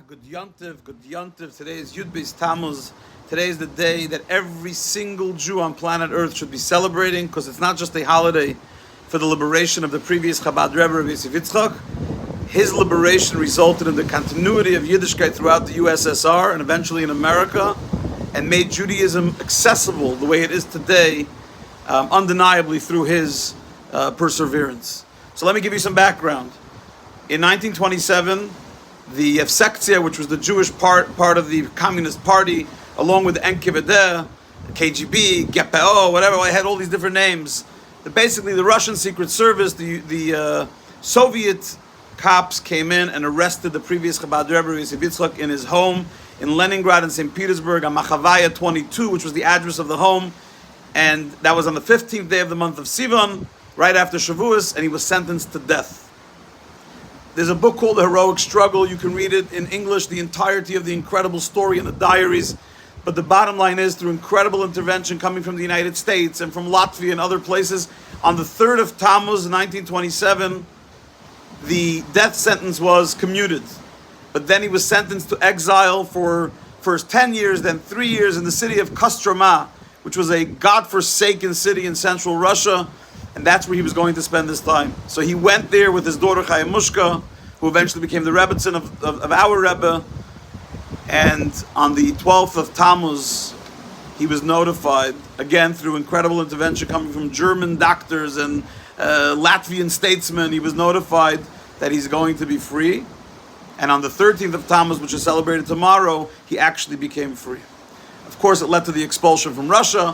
Good Yontiv, good Yontiv. Today is Yud Beis Tammuz. Today is the day that every single Jew on planet Earth should be celebrating, because it's not just a holiday for the liberation of the previous Chabad Rebbe, Rabbi Yosef Yitzchak. His liberation resulted in the continuity of Yiddishkeit throughout the USSR and eventually in America, and made Judaism accessible the way it is today, undeniably through his perseverance. So let me give you some background. In 1927, the Efsektia, which was the Jewish part of the Communist Party, along with the NKVD, KGB, GPO, whatever, I had all these different names. Basically, the Russian Secret Service, the Soviet cops came in and arrested the previous Chabad Rebbe, Yosef Yitzchak, in his home in Leningrad and St. Petersburg on Machavaya 22, which was the address of the home. And that was on the 15th day of the month of Sivan, right after Shavuos, and he was sentenced to death. There's a book called The Heroic Struggle. You can read it in English, the entirety of the incredible story in the diaries. But the bottom line is, through incredible intervention coming from the United States and from Latvia and other places, on the 3rd of Tammuz, 1927, the death sentence was commuted. But then he was sentenced to exile for first 10 years, then 3 years in the city of Kostroma, which was a godforsaken city in central Russia. And that's where he was going to spend his time. So he went there with his daughter Chaya Mushka, who eventually became the Rebbetzin of our Rebbe. And on the 12th of Tammuz, he was notified, again through incredible intervention coming from German doctors and Latvian statesmen, he was notified that he's going to be free. And on the 13th of Tammuz, which is celebrated tomorrow, he actually became free. Of course, it led to the expulsion from Russia,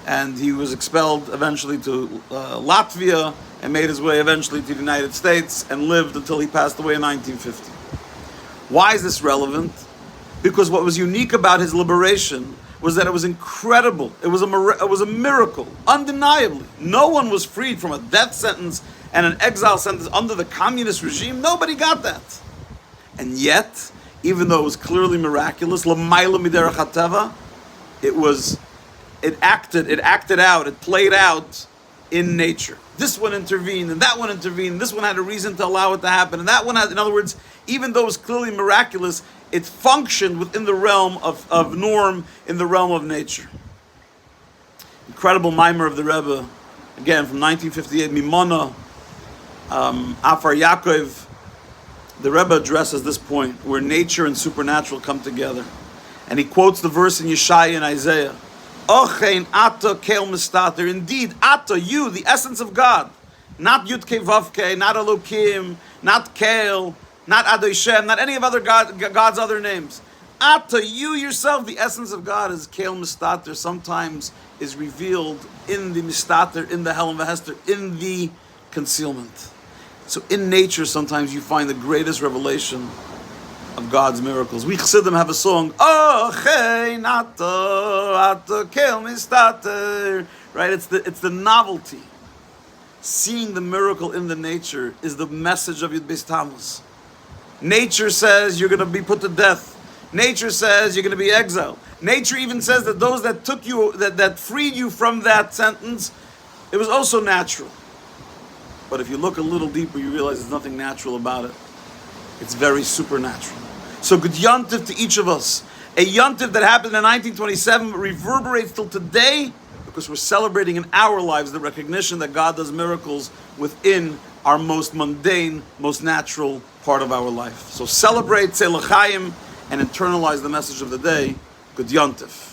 and he was expelled eventually to Latvia and made his way eventually to the United States and lived until he passed away in 1950. Why is this relevant? Because what was unique about his liberation was that it was incredible. It was a miracle, undeniably. No one was freed from a death sentence and an exile sentence under the communist regime. Nobody got that. And yet, even though it was clearly miraculous, l'mayla miderech hateva, it acted out, it played out in nature. This one intervened, and that one intervened. This one had a reason to allow it to happen, and that one had, in other words, even though it was clearly miraculous, it functioned within the realm of norm, in the realm of nature. Incredible mimer of the Rebbe, again from 1958, Mimona, Afar Yaakov. The Rebbe addresses this point where nature and supernatural come together, and he quotes the verse in Yeshaya and Isaiah. Ochein ata kel mistater. Indeed, ata, you, the essence of God, not Yudke Vavke, not Elokim, not Kel, not Adoshem, not any of God's other names. Ata, you yourself, the essence of God, is Kel mistater. Sometimes is revealed in the mistater, in the Helen Vehester, in the concealment. So in nature, sometimes you find the greatest revelation of God's miracles. We Chassidim have a song, Oh, hey, ata kel mistater. Right? It's the novelty. Seeing the miracle in the nature is the message of Yud Beis Tammuz. Nature says you're going to be put to death. Nature says you're going to be exiled. Nature even says that those that took you, that freed you from that sentence, it was also natural. But if you look a little deeper, you realize there's nothing natural about it. It's very supernatural. So good Yontiv to each of us. A Yontiv that happened in 1927 reverberates till today, because we're celebrating in our lives the recognition that God does miracles within our most mundane, most natural part of our life. So celebrate, say l'chaim, and internalize the message of the day. Good Yontiv.